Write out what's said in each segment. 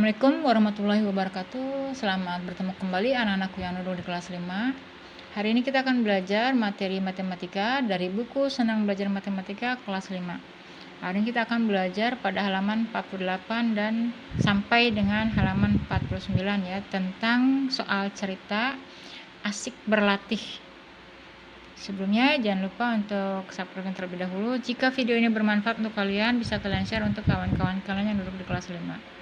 Assalamualaikum warahmatullahi wabarakatuh. Selamat bertemu kembali anak-anakku yang duduk di kelas 5. Hari ini kita akan belajar materi matematika dari buku Senang Belajar Matematika kelas 5. Hari ini kita akan belajar pada halaman 48 dan sampai dengan halaman 49 ya, tentang soal cerita asik berlatih. Sebelumnya jangan lupa untuk subscribe terlebih dahulu. Jika video ini bermanfaat untuk kalian, bisa kalian share untuk kawan-kawan kalian yang duduk di kelas 5.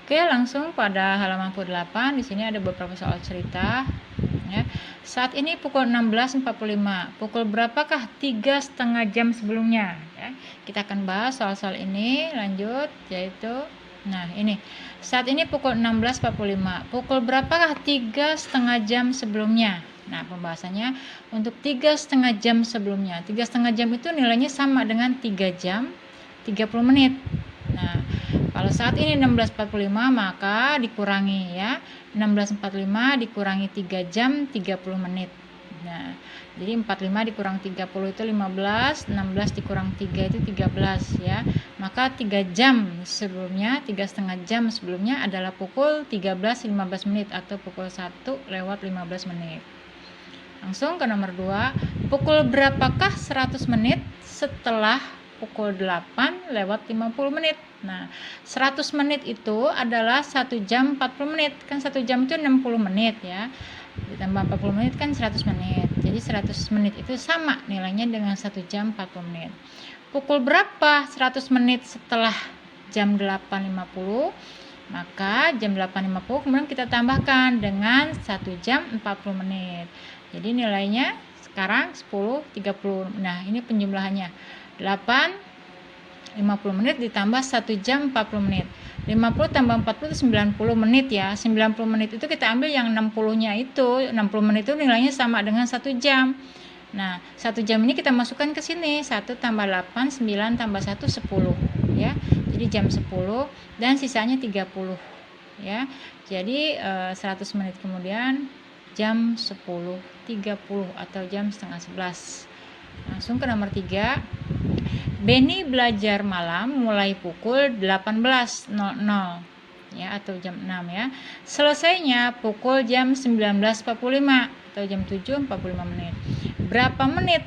Oke, langsung pada halaman 48. Di sini ada beberapa soal cerita. Ya. Saat ini pukul 16.45. Pukul berapakah 3,5 jam sebelumnya? Ya. Kita akan bahas soal-soal ini. Lanjut, yaitu, nah ini. Saat ini pukul 16.45. Pukul berapakah 3,5 jam sebelumnya? Nah, pembahasannya untuk 3,5 jam sebelumnya. 3,5 jam itu nilainya sama dengan 3 jam 30 menit. Nah, kalau saat ini 16.45 maka dikurangi ya. 16.45 dikurangi 3 jam 30 menit. Nah, jadi 45 dikurang 30 itu 15, 16 dikurang 3 itu 13 ya. Maka 3 jam sebelumnya, 3,5 jam sebelumnya adalah pukul 13.15 menit atau pukul 1:15 menit. Langsung ke nomor 2. Pukul berapakah 100 menit setelah pukul 8:50 menit. Nah, 100 menit itu adalah 1 jam 40 menit. Kan 1 jam itu 60 menit ya. Ditambah 40 menit kan 100 menit. Jadi 100 menit itu sama nilainya dengan 1 jam 40 menit. Pukul berapa 100 menit setelah jam 8.50? Maka jam 8.50 kemudian kita tambahkan dengan 1 jam 40 menit. Jadi nilainya sekarang 10.30. Nah, ini penjumlahannya. 8:50 menit ditambah 1 jam 40 menit. 50 tambah 40 itu 90 menit ya. 90 menit itu kita ambil yang 60-nya itu. 60 menit itu nilainya sama dengan 1 jam. Nah, 1 jam ini kita masukkan ke sini. 1 tambah 8, 9 tambah 1, 10 ya. Jadi jam 10 dan sisanya 30 ya. Jadi 100 menit kemudian jam 10.30 atau jam setengah 11. Langsung ke nomor 3. Benny belajar malam mulai pukul 18.00 ya atau jam 6 ya. Selesainya pukul jam 19.45 atau jam 7.45 menit. Berapa menit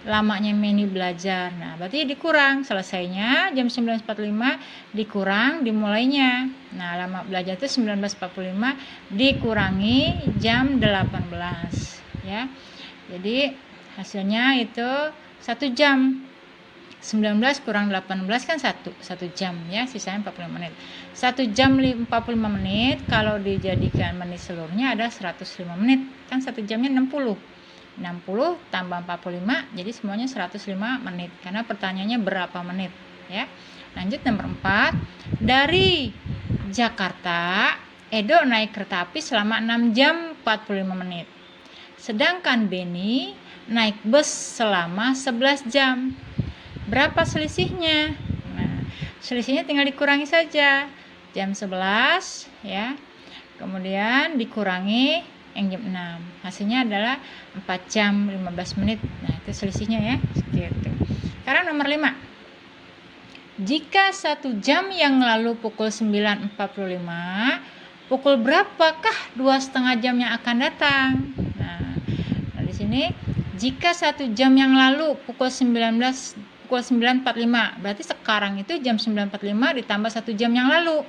lamanya Benny belajar? Nah, berarti dikurang selesainya jam 19.45 dikurang dimulainya. Nah, lama belajar itu 19.45 dikurangi jam 18 ya. Jadi hasilnya itu 1 jam. 19 kurang 18 kan 1 jam ya, sisanya 45 menit. 1 jam 45 menit kalau dijadikan menit seluruhnya ada 105 menit. Kan 1 jamnya 60. 60 tambah 45 jadi semuanya 105 menit. Karena pertanyaannya berapa menit ya. Lanjut nomor 4. Dari Jakarta, Edo naik kereta api selama 6 jam 45 menit. Sedangkan Benny naik bus selama 11 jam. Berapa selisihnya? Nah, selisihnya tinggal dikurangi saja. Jam 11 ya. Kemudian dikurangi yang jam 6. Hasilnya adalah 4 jam 15 menit. Nah, itu selisihnya ya. Segitu. Sekarang nomor 5. Jika 1 jam yang lalu pukul 9.45, pukul berapakah 2,5 jam yang akan datang? Nah, di sini jika 1 jam yang lalu pukul 9.45, berarti sekarang itu jam 9.45 ditambah 1 jam yang lalu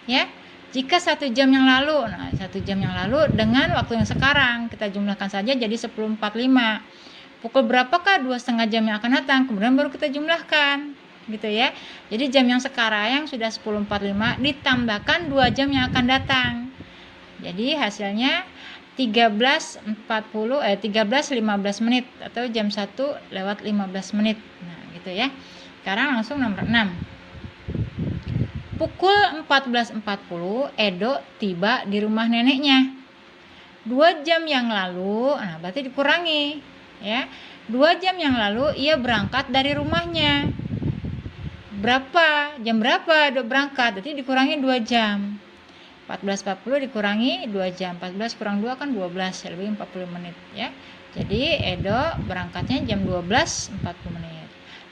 ya. Jika 1 jam yang lalu, nah 1 jam yang lalu dengan waktu yang sekarang kita jumlahkan saja jadi 10.45. Pukul berapakah 2,5 jam yang akan datang? Kemudian baru kita jumlahkan gitu ya. Jadi jam yang sekarang yang sudah 10.45 ditambahkan 2 jam yang akan datang. Jadi hasilnya 13.15 menit atau jam 1:15 menit. Nah, gitu ya. Sekarang langsung nomor 6. Pukul 14.40 Edo tiba di rumah neneknya. 2 jam yang lalu, nah berarti dikurangi ya. 2 jam yang lalu ia berangkat dari rumahnya. Jam berapa Edo berangkat? Berarti dikurangi 2 jam. 14.40 dikurangi 2 jam. 14 kurang 2 kan 12, lebih 40 menit ya. Jadi Edo berangkatnya jam 12.40 menit.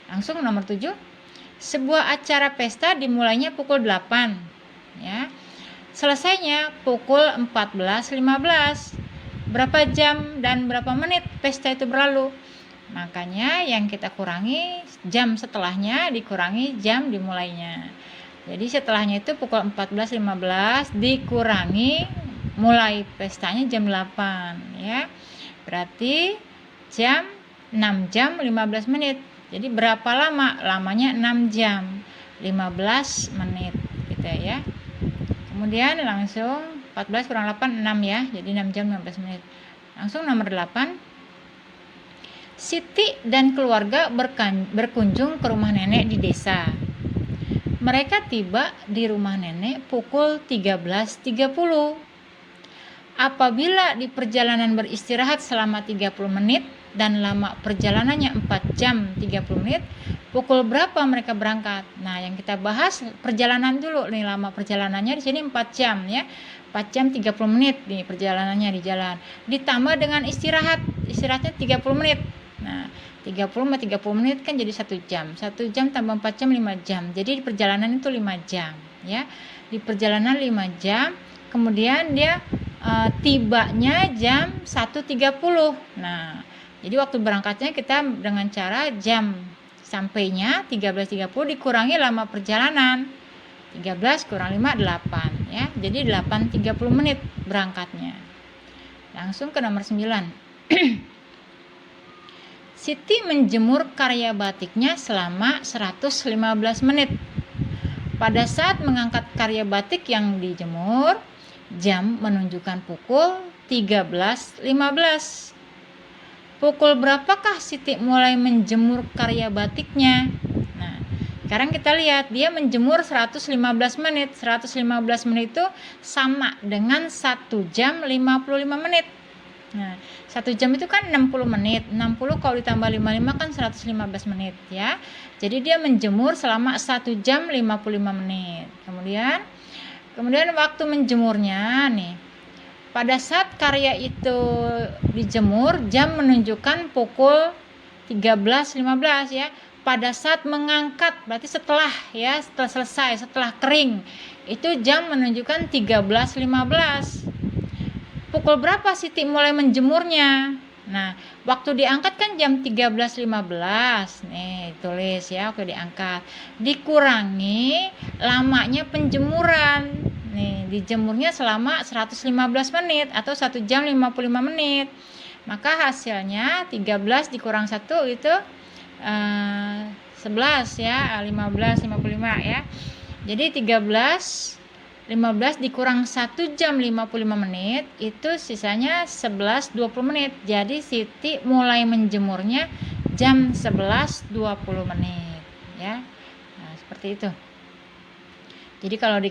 Langsung nomor 7. Sebuah acara pesta dimulainya pukul 8 ya. Selesainya pukul 14.15. Berapa jam dan berapa menit pesta itu berlalu? Makanya yang kita kurangi jam setelahnya dikurangi jam dimulainya. Jadi setelahnya itu pukul 14.15 dikurangi mulai pestanya jam 8 ya. Berarti 6 jam 15 menit. Jadi berapa lama? Lamanya 6 jam 15 menit gitu ya. Kemudian langsung 14 kurang 8 6 ya. Jadi 6 jam 15 menit. Langsung nomor 8. Siti dan keluarga berkunjung ke rumah nenek di desa. Mereka tiba di rumah nenek pukul 13.30. Apabila di perjalanan beristirahat selama 30 menit dan lama perjalanannya 4 jam 30 menit, pukul berapa mereka berangkat? Nah, yang kita bahas perjalanan dulu nih, lama perjalanannya di sini 4 jam ya. 4 jam 30 menit nih perjalanannya di jalan. Ditambah dengan istirahatnya 30 menit. Nah, 30 sama 30 menit kan jadi 1 jam. 1 jam tambah 4 jam 5 jam. Jadi di perjalanan itu 5 jam ya. Di perjalanan 5 jam, kemudian dia tibanya jam 1.30. Nah, jadi waktu berangkatnya kita dengan cara jam sampainya 13.30 dikurangi lama perjalanan. 13 kurang 5 8 ya. Jadi 8.30 menit berangkatnya. Langsung ke nomor 9. Siti menjemur karya batiknya selama 115 menit. Pada saat mengangkat karya batik yang dijemur, jam menunjukkan pukul 13.15. Pukul berapakah Siti mulai menjemur karya batiknya? Nah, sekarang kita lihat dia menjemur 115 menit. 115 menit itu sama dengan 1 jam 55 menit. Nah, 1 jam itu kan 60 menit. 60 kalau ditambah 55 kan 115 menit ya. Jadi dia menjemur selama 1 jam 55 menit. Kemudian waktu menjemurnya nih. Pada saat karya itu dijemur, jam menunjukkan pukul 13.15 ya. Pada saat mengangkat, berarti setelah selesai, setelah kering, itu jam menunjukkan 13.15. Pukul berapa Siti mulai menjemurnya? Nah, waktu diangkat kan jam 13.15. Nih, tulis ya, waktu diangkat. Dikurangi lamanya penjemuran. Nih, dijemurnya selama 115 menit atau 1 jam 55 menit. Maka hasilnya 13 dikurang 1 itu 11 ya, 15 55 ya. Jadi 15 dikurang 1 jam 55 menit itu sisanya 11 20 menit. Jadi Siti mulai menjemurnya jam 11.20 menit ya. Nah, seperti itu. Jadi kalau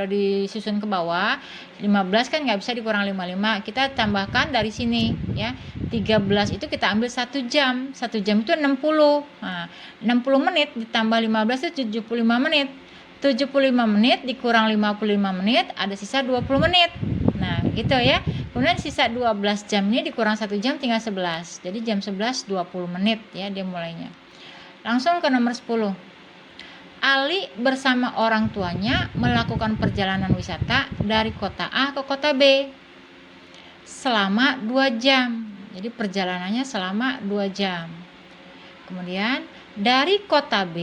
disusun ke bawah 15 kan nggak bisa dikurang 55. Kita tambahkan dari sini ya. 13 itu kita ambil 1 jam. 1 jam itu 60. Nah, 60 menit ditambah 15 itu 75 menit. 75 menit dikurang 55 menit ada sisa 20 menit. Nah, gitu ya. Kemudian sisa 12 jam ini dikurang 1 jam tinggal 11. Jadi jam 11 20 menit ya dia mulainya. Langsung ke nomor 10. Ali bersama orang tuanya melakukan perjalanan wisata dari kota A ke kota B selama 2 jam. Jadi perjalanannya selama 2 jam. Kemudian dari kota B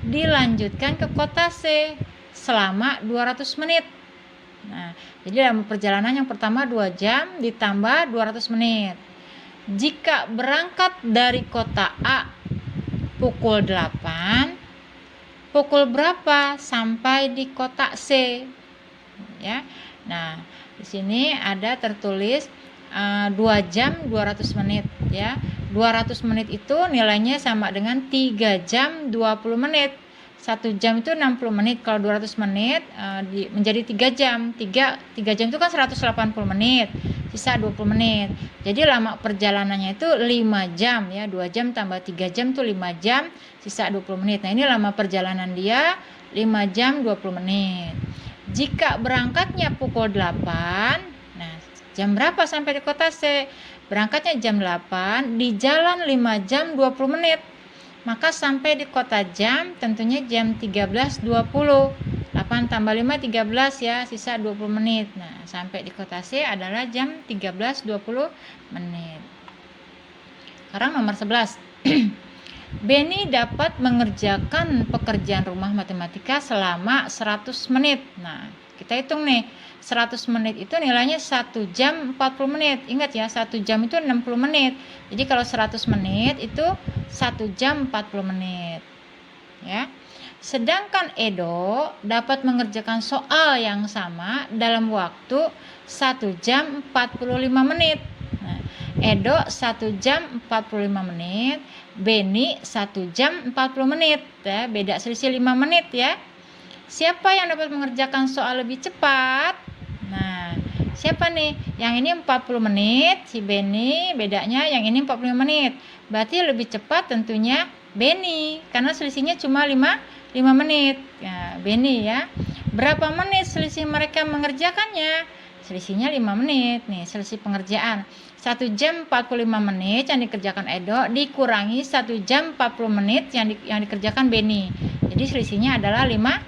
dilanjutkan ke kota C selama 200 menit. Nah, jadi dalam perjalanan yang pertama 2 jam ditambah 200 menit. Jika berangkat dari kota A pukul 8, pukul berapa sampai di kota C? Ya. Nah, di sini ada tertulis 2 jam 200 menit ya. 200 menit itu nilainya sama dengan 3 jam 20 menit. 1 jam itu 60 menit. Kalau 200 menit menjadi 3 jam. 3 jam itu kan 180 menit. Sisa 20 menit. Jadi lama perjalanannya itu 5 jam ya. 2 jam tambah 3 jam itu 5 jam. Sisa 20 menit. Nah, ini lama perjalanan dia 5 jam 20 menit. Jika berangkatnya pukul 8, nah jam berapa sampai di kota C? Berangkatnya jam 8, di jalan 5 jam 20 menit. Maka sampai di kota jam tentunya jam 13.20. 8 tambah 5 13 ya, sisa 20 menit. Nah, sampai di kota C adalah jam 13.20 menit. Sekarang nomor 11. Benny dapat mengerjakan pekerjaan rumah matematika selama 100 menit. Nah, kita hitung nih. 100 menit itu nilainya 1 jam 40 menit. Ingat ya, 1 jam itu 60 menit. Jadi kalau 100 menit itu 1 jam 40 menit. Ya. Sedangkan Edo dapat mengerjakan soal yang sama dalam waktu 1 jam 45 menit. Nah, Edo 1 jam 45 menit, Benny 1 jam 40 menit, ya, beda selisih 5 menit ya. Siapa yang dapat mengerjakan soal lebih cepat? Nah, siapa nih? Yang ini 40 menit, si Benny, bedanya yang ini 45 menit. Berarti lebih cepat tentunya Benny, karena selisihnya cuma 5 menit. Ya, Benny ya. Berapa menit selisih mereka mengerjakannya? Selisihnya 5 menit. Nih, selisih pengerjaan. 1 jam 45 menit yang dikerjakan Edo dikurangi 1 jam 40 menit yang dikerjakan Benny. Jadi selisihnya adalah 5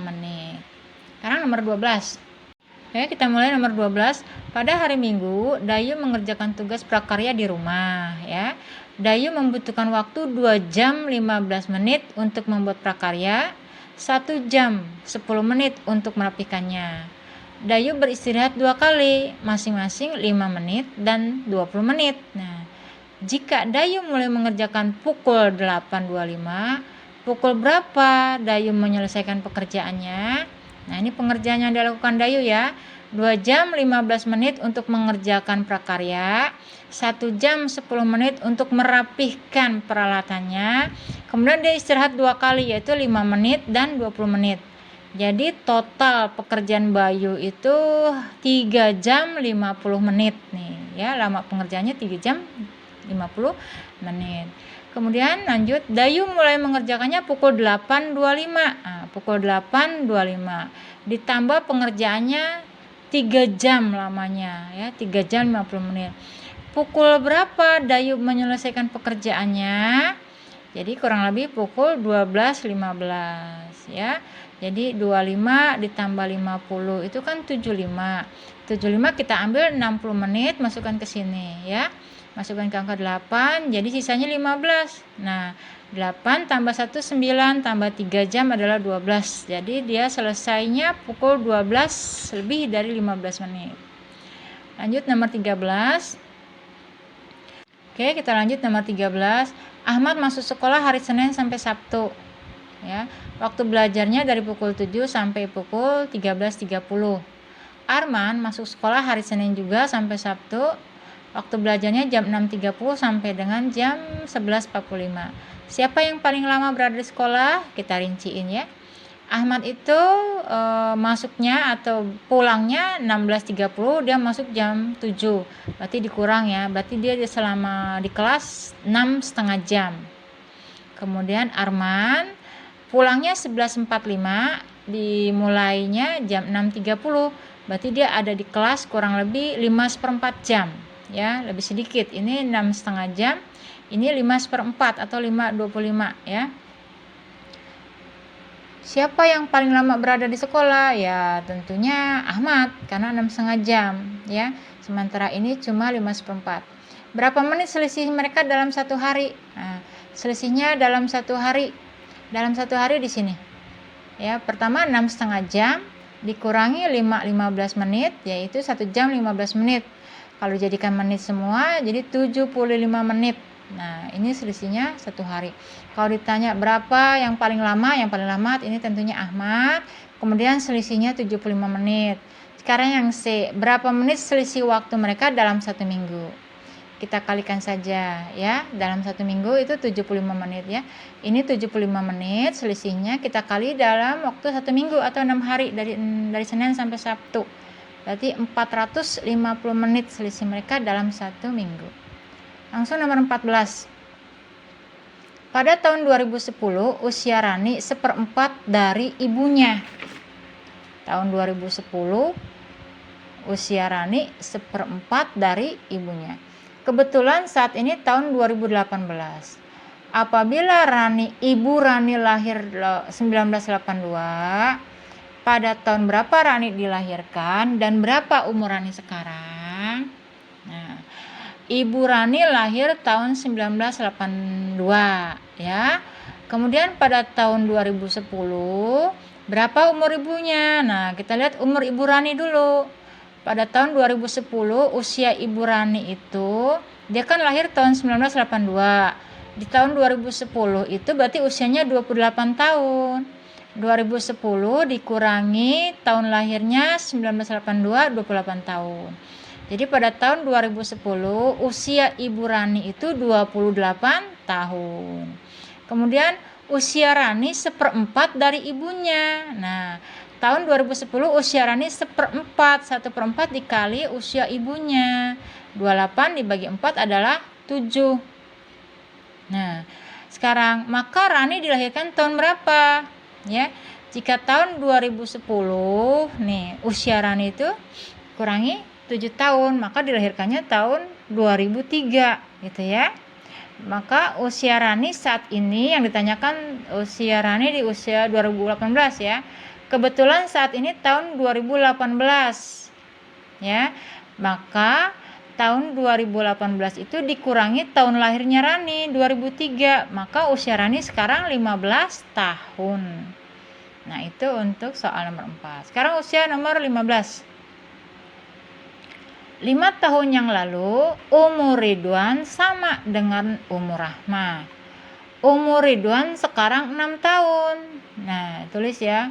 menit. Sekarang nomor 12. Oke, kita mulai nomor 12. Pada hari Minggu, Dayu mengerjakan tugas prakarya di rumah ya. Dayu membutuhkan waktu 2 jam 15 menit untuk membuat prakarya, 1 jam 10 menit untuk merapikannya. Dayu beristirahat 2 kali, masing-masing 5 menit dan 20 menit. Nah, jika Dayu mulai mengerjakan pukul 8.25, pukul berapa Dayu menyelesaikan pekerjaannya? Nah, ini pengerjaan yang dilakukan Dayu ya. 2 jam 15 menit untuk mengerjakan prakarya, 1 jam 10 menit untuk merapihkan peralatannya. Kemudian dia istirahat 2 kali yaitu 5 menit dan 20 menit. Jadi total pekerjaan Bayu itu 3 jam 50 menit nih ya, lama pengerjaannya 3 jam 50 menit. Kemudian lanjut, Dayu mulai mengerjakannya pukul 8.25. Nah, pukul 8.25 ditambah pengerjaannya 3 jam lamanya ya, 3 jam 50 menit. Pukul berapa Dayu menyelesaikan pekerjaannya? Jadi kurang lebih pukul 12.15 ya. Jadi 25 ditambah 50 itu kan 75. 75 kita ambil 60 menit, masukkan ke sini ya. Masukkan ke angka 8, jadi sisanya 15. Nah, 8 tambah 1 9 tambah 3 jam adalah 12. Jadi dia selesainya pukul 12 lebih dari 15 menit. Lanjut nomor 13. Oke, kita lanjut nomor 13. Ahmad masuk sekolah hari Senin sampai Sabtu. Ya, waktu belajarnya dari pukul 7 sampai pukul 13.30. Arman masuk sekolah hari Senin juga sampai Sabtu. Waktu belajarnya jam 6.30 sampai dengan jam 11.45. Siapa yang paling lama berada di sekolah? Kita rinciin ya. Ahmad itu masuknya atau pulangnya 16.30, dia masuk jam 7. Berarti dikurang ya. Berarti dia selama di kelas 6,5 jam. Kemudian Arman pulangnya 11.45, dimulainya jam 6.30. Berarti dia ada di kelas kurang lebih 5/4 jam. Ya, lebih sedikit. Ini 6,5 jam. Ini 5/4 atau 5.25 ya. Siapa yang paling lama berada di sekolah? Ya, tentunya Ahmad karena 6,5 jam ya. Sementara ini cuma 5/4. Berapa menit selisih mereka dalam satu hari? Nah, selisihnya dalam satu hari di sini. Ya, pertama 6,5 jam dikurangi 15 menit yaitu 1 jam 15 menit. Kalau jadikan menit semua jadi 75 menit. Nah, ini selisihnya satu hari. Kalau ditanya berapa yang paling lama? Yang paling lama ini tentunya Ahmad. Kemudian selisihnya 75 menit. Sekarang yang C, berapa menit selisih waktu mereka dalam 1 minggu? Kita kalikan saja ya, dalam 1 minggu itu 75 menit ya. Ini 75 menit selisihnya kita kali dalam waktu 1 minggu atau 6 hari dari Senin sampai Sabtu. Berarti 450 menit selisih mereka dalam 1 minggu. Langsung nomor 14. Pada tahun 2010 usia Rani 1/4 dari ibunya. Tahun 2010 usia Rani 1/4 dari ibunya. Kebetulan saat ini tahun 2018. Apabila Ibu Rani lahir 1982, pada tahun berapa Rani dilahirkan dan berapa umur Rani sekarang? Nah, Ibu Rani lahir tahun 1982 ya. Kemudian pada tahun 2010 berapa umur ibunya? Nah, kita lihat umur Ibu Rani dulu. Pada tahun 2010 usia Ibu Rani itu, dia kan lahir tahun 1982. Di tahun 2010 itu berarti usianya 28 tahun. 2010 dikurangi tahun lahirnya 1982, 28 tahun. Jadi pada tahun 2010 usia Ibu Rani itu 28 tahun. Kemudian usia Rani 1/4 dari ibunya. Nah, tahun 2010 usia Rani 1/4. 1/4 dikali usia ibunya. 28 dibagi 4 adalah 7. Nah, sekarang maka Rani dilahirkan tahun berapa? Ya, jika tahun 2010 nih usia Rani itu kurangi 7 tahun, maka dilahirkannya tahun 2003 gitu ya. Maka usia Rani saat ini yang ditanyakan usia Rani di usia 2018 ya. Kebetulan saat ini tahun 2018 ya. Maka tahun 2018 itu dikurangi tahun lahirnya Rani 2003, maka usia Rani sekarang 15 tahun. Nah, itu untuk soal nomor 4. Sekarang usia nomor 15. 5 tahun yang lalu umur Ridwan sama dengan umur Rahma. Umur Ridwan sekarang 6 tahun. Nah, tulis ya.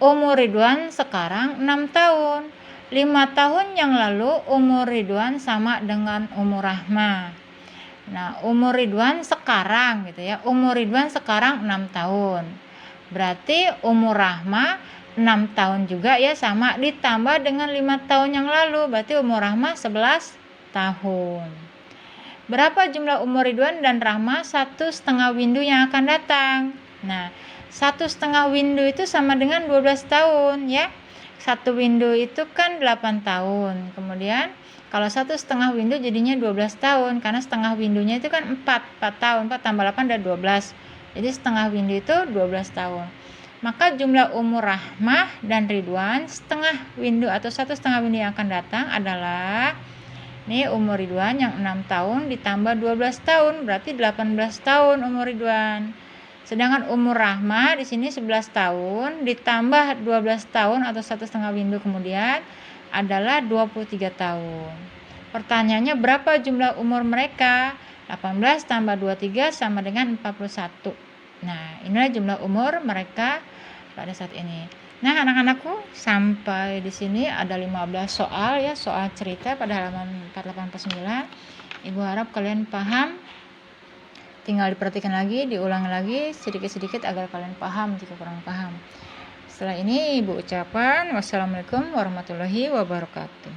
Umur Ridwan sekarang 6 tahun. 5 tahun yang lalu umur Ridwan sama dengan umur Rahma. Nah, umur Ridwan sekarang gitu ya. Umur Ridwan sekarang 6 tahun. Berarti umur Rahma 6 tahun juga ya, sama ditambah dengan 5 tahun yang lalu. Berarti umur Rahma 11 tahun. Berapa jumlah umur Ridwan dan Rahma 1,5 windu yang akan datang? Nah, 1,5 windu itu sama dengan 12 tahun ya. 1 window itu kan 8 tahun. Kemudian kalau 1,5 window jadinya 12 tahun. Karena setengah windownya itu kan 4 tahun. 4 tambah 8 ada 12. Jadi setengah window itu 12 tahun. Maka jumlah umur Rahmah dan Ridwan setengah window atau 1,5 window yang akan datang adalah ini umur Ridwan yang 6 tahun ditambah 12 tahun. Berarti 18 tahun umur Ridwan. Sedangkan umur Rahma di sini 11 tahun ditambah 12 tahun atau 1,5 window kemudian adalah 23 tahun. Pertanyaannya berapa jumlah umur mereka? 18 tambah 23 sama dengan 41. Nah, inilah jumlah umur mereka pada saat ini. Nah, anak-anakku, sampai di sini ada 15 soal ya, soal cerita pada halaman 48-49. Ibu harap kalian paham. Tinggal diperhatikan lagi, diulang lagi sedikit-sedikit agar kalian paham jika kurang paham. Setelah ini Ibu ucapkan wassalamualaikum warahmatullahi wabarakatuh.